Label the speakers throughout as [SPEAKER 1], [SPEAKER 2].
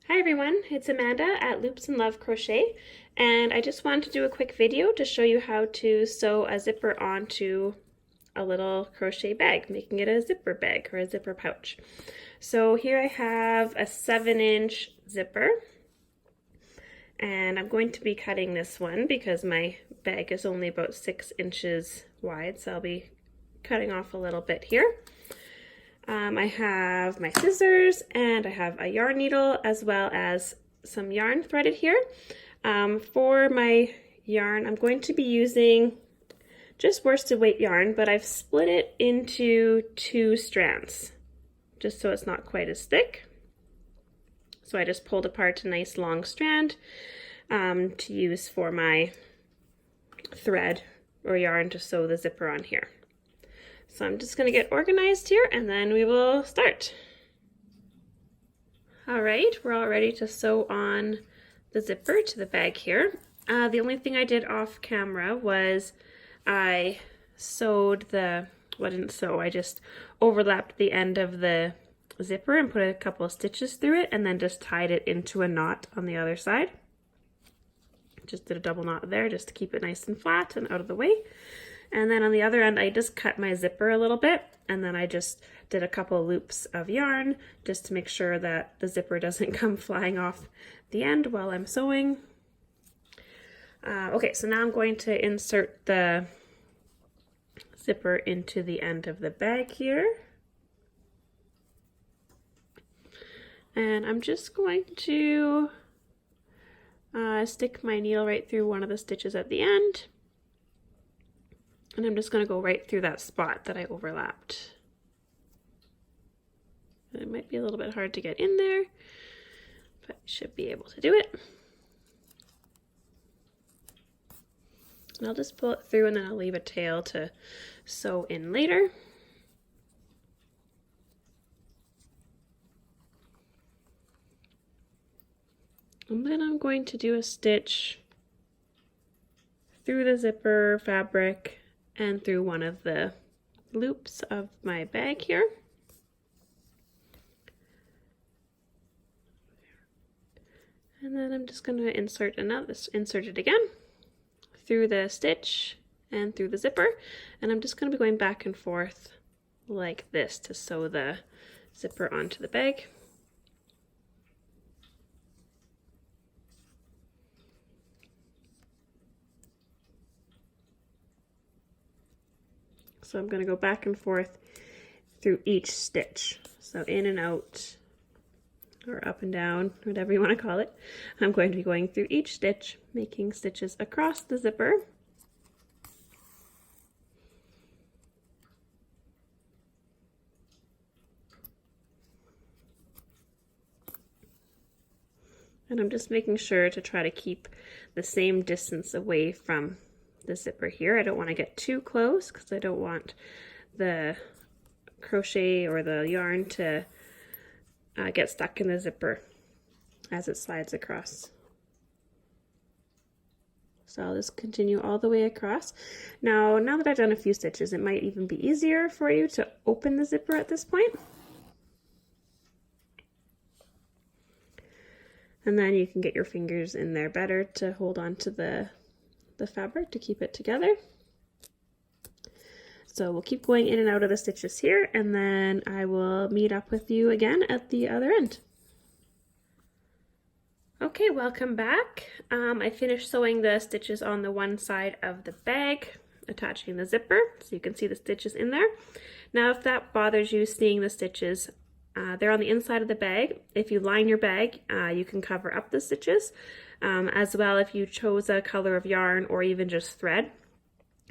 [SPEAKER 1] Hi everyone, it's Amanda at Loops and Love Crochet, and I just wanted to do a quick video to show you how to sew a zipper onto a little crochet bag, making it a zipper bag or a zipper pouch. So here I have a 7-inch zipper, and I'm going to be cutting this one because my bag is only about 6 inches wide, so I'll be cutting off a little bit here. I have my scissors and I have a yarn needle as well as some yarn threaded here. For my yarn, I'm going to be using just worsted weight yarn, but I've split it into 2 strands just so it's not quite as thick. So I just pulled apart a nice long strand to use for my thread or yarn to sew the zipper on here. So I'm just going to get organized here and then we will start. All right, we're all ready to sew on the zipper to the bag here. The only thing I did off camera was I sewed the, well, I didn't sew, I just overlapped the end of the zipper and put a couple of stitches through it and then just tied it into a knot on the other side. Just did a double knot there just to keep it nice and flat and out of the way. And then on the other end, I just cut my zipper a little bit, and then I just did a couple of loops of yarn just to make sure that the zipper doesn't come flying off the end while I'm sewing. Okay, so now I'm going to insert the zipper into the end of the bag here. And I'm just going to stick my needle right through one of the stitches at the end. And I'm just going to go right through that spot that I overlapped. It might be a little bit hard to get in there, but I should be able to do it. And I'll just pull it through and then I'll leave a tail to sew in later. And then I'm going to do a stitch through the zipper fabric and through one of the loops of my bag here. And then I'm just going to insert it again through the stitch and through the zipper, and I'm just going to be going back and forth like this to sew the zipper onto the bag. So I'm going to go back and forth through each stitch. So in and out, or up and down, whatever you want to call it. I'm going to be going through each stitch, making stitches across the zipper. And I'm just making sure to try to keep the same distance away from the zipper here. I don't want to get too close because I don't want the crochet or the yarn to get stuck in the zipper as it slides across. So I'll just continue all the way across. Now that I've done a few stitches, it might even be easier for you to open the zipper at this point. And then you can get your fingers in there better to hold on to the fabric to keep it together. So we'll keep going in and out of the stitches here, and then I will meet up with you again at the other end. Okay, welcome back. I finished sewing the stitches on the one side of the bag, attaching the zipper, so you can see the stitches in there. Now, if that bothers you seeing the stitches, they're on the inside of the bag. If you line your bag, you can cover up the stitches. As well, if you chose a color of yarn or even just thread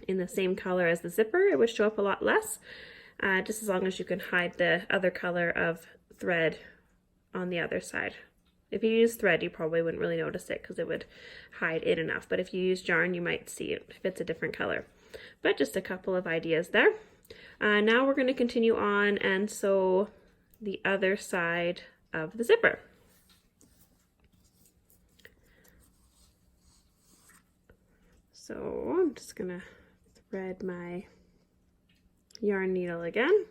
[SPEAKER 1] in the same color as the zipper, it would show up a lot less, just as long as you can hide the other color of thread on the other side. If you use thread, you probably wouldn't really notice it because it would hide it enough, but if you use yarn, you might see it if it's a different color. But just a couple of ideas there. Now we're going to continue on and sew the other side of the zipper. So I'm just gonna thread my yarn needle again.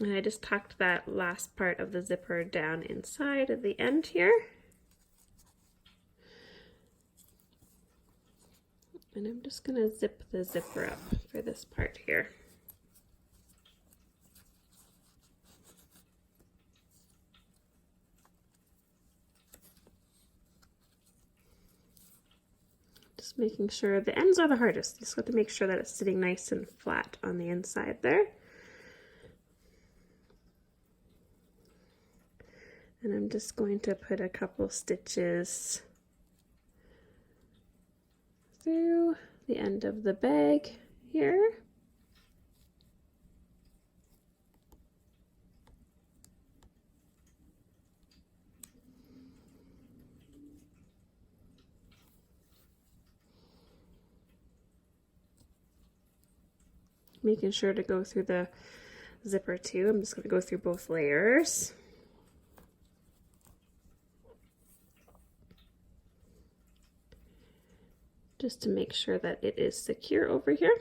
[SPEAKER 1] And I just tucked that last part of the zipper down inside at the end here. And I'm just going to zip the zipper up for this part here. Just making sure the ends are the hardest. You just have to make sure that it's sitting nice and flat on the inside there. And I'm just going to put a couple stitches through the end of the bag here. Making sure to go through the zipper too. I'm just going to go through both layers. Just to make sure that it is secure over here.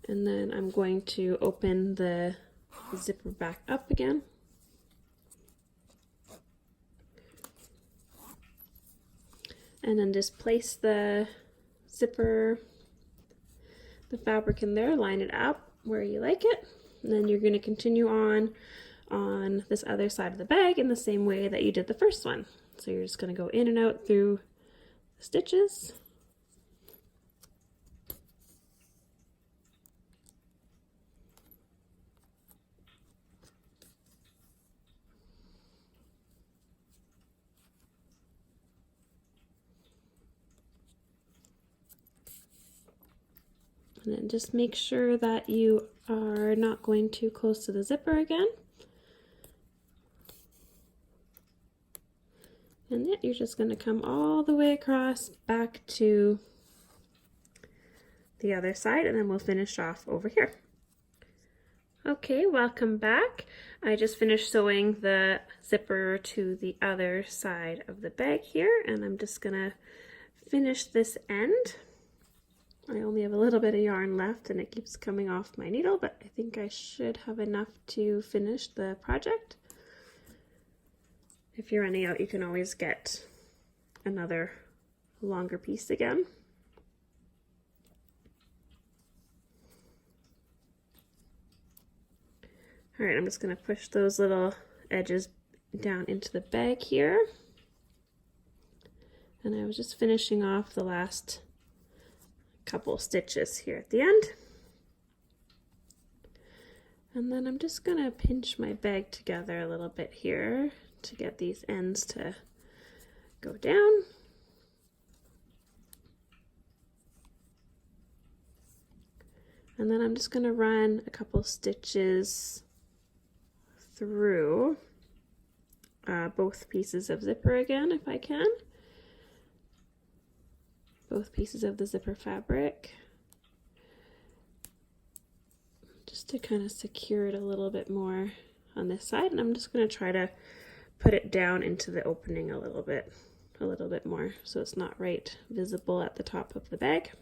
[SPEAKER 1] And then I'm going to open the zipper back up again. And then just place the zipper, the fabric in there, line it up where you like it. And then you're going to continue on this other side of the bag in the same way that you did the first one. So you're just going to go in and out through the stitches. And then just make sure that you are not going too close to the zipper again. And then you're just going to come all the way across back to the other side, and then we'll finish off over here. Okay, welcome back. I just finished sewing the zipper to the other side of the bag here, and I'm just going to finish this end. I only have a little bit of yarn left and it keeps coming off my needle, but I think I should have enough to finish the project. If you're running out, you can always get another longer piece again. All right, I'm just going to push those little edges down into the bag here. And I was just finishing off the last couple stitches here at the end. And then I'm just going to pinch my bag together a little bit here to get these ends to go down. And then I'm just going to run a couple stitches through both pieces of zipper again if I can. Both pieces of the zipper fabric, just to kind of secure it a little bit more on this side. And I'm just going to try to put it down into the opening a little bit more, so it's not right visible at the top of the bag.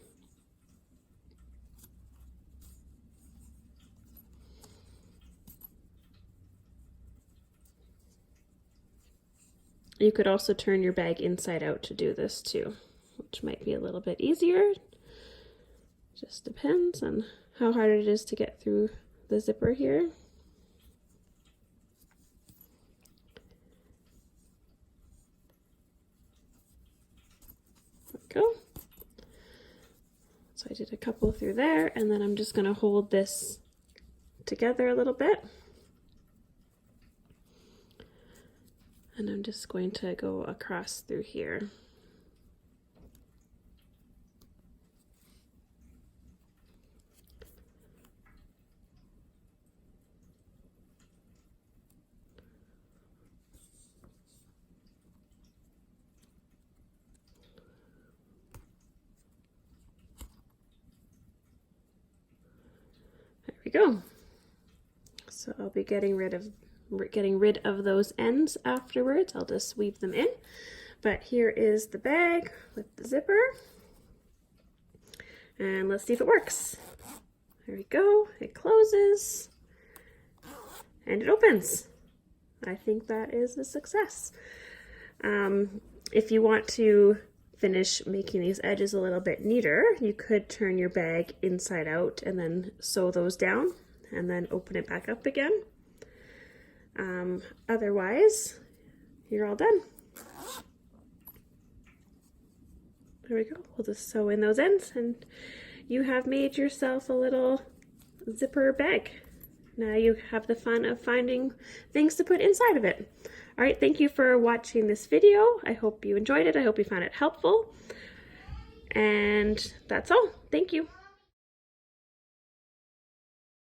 [SPEAKER 1] You could also turn your bag inside out to do this too, which might be a little bit easier. Just depends on how hard it is to get through the zipper here. There we go. So I did a couple through there, and then I'm just going to hold this together a little bit. And I'm just going to go across through here. There we go. So I'll be getting rid of those ends afterwards. I'll just weave them in. But here is the bag with the zipper. And let's see if it works. There we go. It closes. And it opens. I think that is a success. If you want to finish making these edges a little bit neater, you could turn your bag inside out and then sew those down and then open it back up again. Otherwise, you're all done. There we go. We'll just sew in those ends and you have made yourself a little zipper bag. Now you have the fun of finding things to put inside of it. All right, thank you for watching this video. I hope you enjoyed it. I hope you found it helpful. And that's all. Thank you.